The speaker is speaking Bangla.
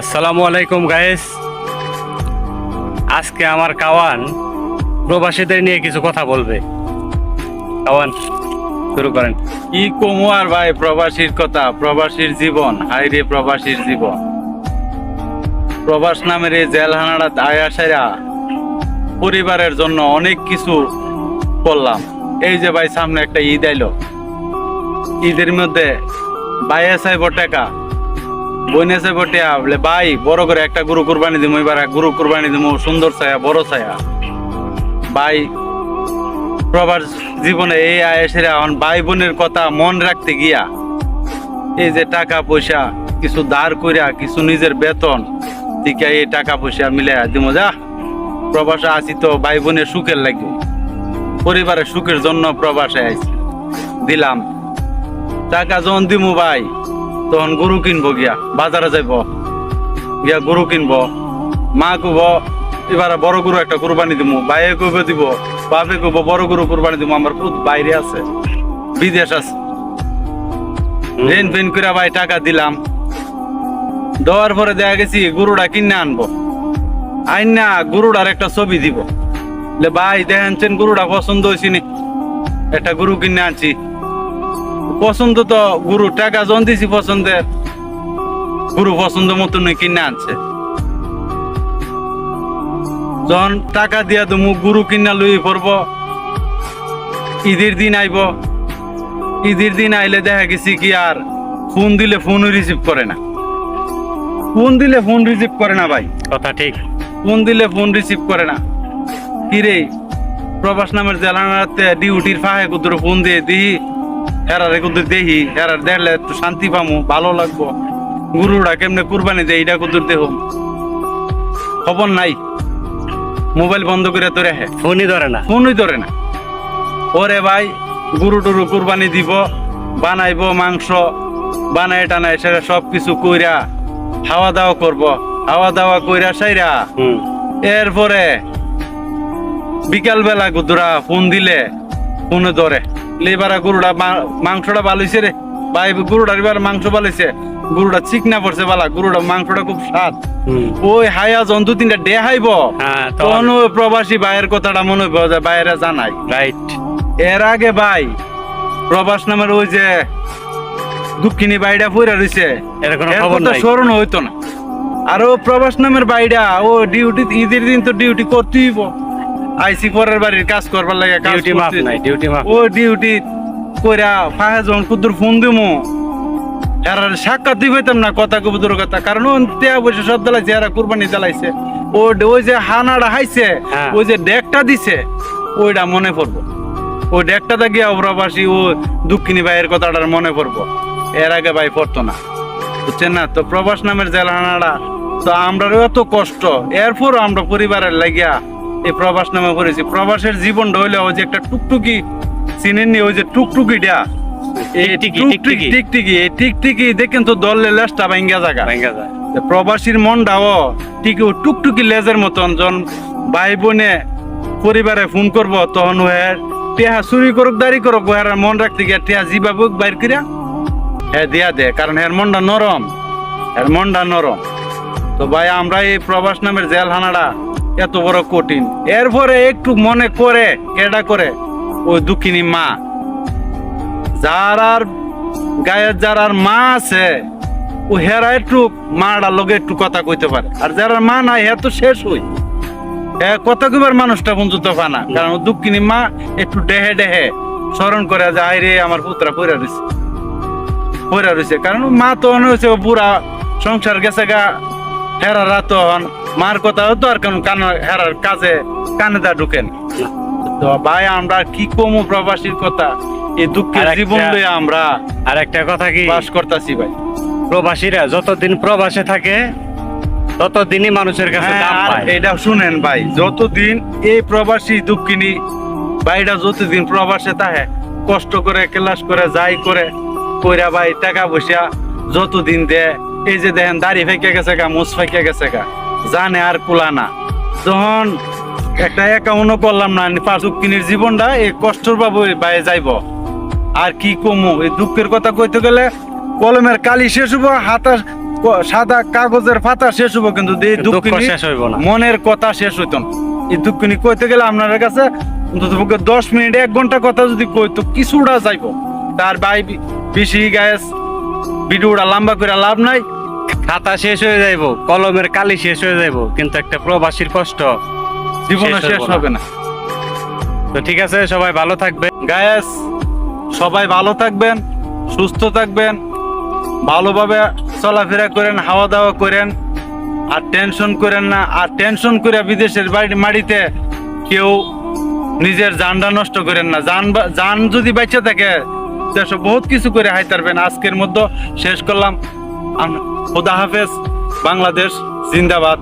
আসসালামু আলাইকুম গাইস। আজকে আমার কাওয়ান প্রবাসীদের নিয়ে কিছু কথা বলবে। কাওয়ান শুরু করেন। কি কমু আর ভাই, প্রবাসীর কথা, প্রবাসীর জীবন, হাইরে প্রবাসীর জীবন। প্রবাস নামের এই জেলহানাটা আয়াসেরা পরিবারের জন্য অনেক কিছু করলাম। এই যে ভাই সামনে একটা ঈদ আইলো, ঈদের মধ্যে বাইরে চাইব টাকা, বইনে চাইব টিয়া, বলে ভাই বড় করে একটা গরু কুরবানি দিমু, এবার গরু কুরবানি দিমু, সুন্দর ছায়া, বড় ছায়া। ভাই প্রবাস জীবনে এই আয়েসেরা এখন ভাই বোনের কথা মন রাখতে গিয়া এই যে টাকা পয়সা কিছু ধার কইরা, কিছু নিজের বেতন থেকে এই টাকা পয়সা মিলে দিমু, যা প্রবাসে আছি তো ভাই বোনের সুখের লাগবে, পরিবারের সুখের জন্য প্রবাসে আইছি, দিলাম টাকা। যখন দিমু ভাই তখন গরু কিনবো, গিয়া বাজারে যাইব, গিয়া গরু কিনবো, মা কব এবার বড় গরু একটা কুরবানি দিমু, ভাইয়ে কবে দিব, বাপে কব বড় গরু কুরবানি দিমু। আমার খুব বাইরে আছে, বিদেশ আছে, রেন ফেন করে ভাই টাকা দিলাম। দেওয়ার পরে দেখা গেছি গরুটা কিনে আনবো, আইন না গরুটার একটা ছবি দিব, ভাই দেখেন গরুটা পছন্দ হয়েছি নি, একটা গরু কিনে আনছি। পছন্দ তো গরু, টাকা জন দিছি পছন্দের, গরু পছন্দ মতন কিনে আনছে। যখন টাকা দিয়া তুমি গরু কিনা লই পড়ব, ঈদের দিন আইব, ঈদের দিন আইলে দেখা গেছি কি আর ফোন দিলে ফোনও রিসিভ করে না, ফোন দিলে ফোন রিসিভ করে না ভাই, কথা ঠিক। ফোন দিলে ফোন রিসিভ করে না। কিরে প্রবাস নামের জেলানাতে ডিউটির ফাঁকে কুদুর ফোন দিয়ে দিই, হেরারে কুদুর দেখি, হেরার দেখলে একটু শান্তি পামু, ভালো লাগবো, গরুটা কেমনে কুরবানি দেয় এটা কুদুর দেহ, খবর নাই। মোবাইল বন্ধ করে তোরে হে, ফোনই ধরে না, ফোনই ধরে না। ওরে ভাই গরু টরু কুরবানি দিব, বানাইব মাংস, বানায় টানায় সেটা সব কিছু কইরা খাওয়া দাওয়া করব, খাওয়া দাওয়া কইরা সাইরা এরপরে বিকাল বেলা গুদুরা ফোন দিলে ফোনে ধরে, এবারে গরুটা মাংসটা ভালো হয়েছে রে ভাই, গরুটার এবার মাংস ভালো হয়েছে, গরুটা চিকনা পড়ছে বালা, গরুটা মাংসটা খুব স্বাদ। ওই হায়া জন্তু তিনটা ডে হাইব, তখন ওই প্রবাসী ভাইয়ের কথাটা মনে হইব যে বাইরে জানাই। রাইট। এর আগে ভাই প্রবাস নামের ওই যে দুঃখিনী বাইডা ফুইরা রইছে, এর কোনো খবর নাই, স্মরণ হইতো না। আর ও প্রবাস নামের বাইডা ও ডিউটি, ঈদের দিন তো ডিউটি করতেই হইব, আইসি পরের বাড়ির কাজ করবার লাগে, ডিউটি মাফ নাই, ডিউটি মাফ। ও ডিউটি কইরা ফাঁকা যখন কুদুর ফোন দিমু, এরা সাক্ষাৎ দিই পাইতাম না, কথা কব দূর কথা, কারণ টেয়া বসে সব জ্বালাইছে, এরা কুরবানি জ্বালাইছে। ওই যে হানাটা হাইছে, ওই যে ডেকটা দিছে, ওইটা মনে পড়বো, ওই ডেকটাতে গিয়া প্রবাসী ও দুঃখিনী ভাইয়ের কথাটার মনে পড়বো, এর আগে ভাই পড়তো না, বুঝছেন না? তো প্রবাস নামের জেলহানাটা তো আমরাও এত কষ্ট, এরপর আমরা পরিবারের লাগিয়া এই প্রবাস নামে পড়েছি। প্রবাসের জীবনটা হইলে ওই যে একটা টুকটুকি চিনেননি, ওই যে টুকটুকিটা, টিকটিকি দেখেন তো দলে লেজটা ভাঙ্গা জায়গা, প্রবাসীর মনটাও ঠিক টুকটুকি লেজের মতন। যখন ভাই বোনে পরিবারে ফোন করবো তখন টেহা চুরি করুক দাঁড়ি করুক, ওর মন রাখতে গিয়ে টেহা জিবাবুক বাইর করিয়া হ্যাঁ দিয়া দে, কারণ এর মনটা নরম, এর মনটা নরম। তো ভাই আমরা এই প্রবাস নামের জেলহানাটা এত বড় কঠিন, এরপরে একটু মনে করে কেডা করে ওই দুঃখিনী মা, যার গায়ের যার মা আছে ও হেরা একটু মাটার লগে একটু কথা কইতে পারে, আর যারা মা নাই হ্যাঁ তো শেষ হই, হ্যাঁ কথা কইবার মানুষটা পর্যন্ত পানা, কারণ দুঃখিনী মা একটু ডেহে ডেহে স্মরণ করে যে আই রে আমার পুত্রা পইরা রয়েছে, কারণ মা তো হয়েছে পুরা সংসার গেছে গা, হেরারা তো মার কথা তো আর কেন হেরার কাজে কানে দা ঢুকেন। তো ভাই আমরা কি কমু প্রবাসীর কথা, এই দুঃখের জীবন লইয়া আমরা আর একটা কথা কি বাস করতেছি ভাই। প্রবাসীরা যতদিন প্রবাসে থাকে ততদিনই মানুষের কাছে দাম পায়। এটা শুনেন ভাই, যতদিন এই প্রবাসী দুঃখিনী ভাইটা যতদিন প্রবাসে থাকে, কষ্ট করে ক্লাস করে যাই করে কইরা ভাই টাকা পয়সা যতদিন দেয়, এই যে দেখেন দাড়ি ফেঁকে গেছে গা, মুছ ফেঁকে গেছে গা, জানে আর কুলা না। যখন একটা অ্যাকাউন্ট করলাম না, দুঃখিনীর জীবনটা এই কষ্টর বাবু বাইরে যাইব, আর কি কমু। এই দুঃখের কথা কইতে গেলে কলমের কালি শেষ হবো, হাতা সাদা কাগজের পাতা শেষ হবো, কিন্তু এই দুঃখ দুঃখিনী শেষ হইব না। মনের কথা শেষ হইতো না। এই দুঃখিনী কইতে গেলে আপনার কাছে অন্তত 10 মিনিট 1 ঘন্টা কথা যদি কইতো কিছুটা যাইবো। তার ভাই বেশি গ্যাস ভিডিওটা লম্বা করে লাভ নাই। খাতা শেষ হয়ে যাইব, কলমের কালি শেষ হয়ে যাইব, কিন্তু একটা প্রবাসীর কষ্ট জীবনে শেষ শেষ হইবো না। হবে না। তো ঠিক আছে, সবাই ভালো থাকবে। গায়েস সবাই ভালো থাকবেন, সুস্থ থাকবেন, ভালোভাবে চলাফেরা করেন, হাওয়া দাওয়া করেন, আর টেনশন করেন না। আর টেনশন করে বিদেশের মাটিতে কেউ নিজের জানটা নষ্ট করেন না। জান যদি বেঁচে থাকে দেশে বহুত কিছু করে হাইতারবেন। আজকের মধ্যে শেষ করলাম। খোদা হাফেজ। বাংলাদেশ জিন্দাবাদ।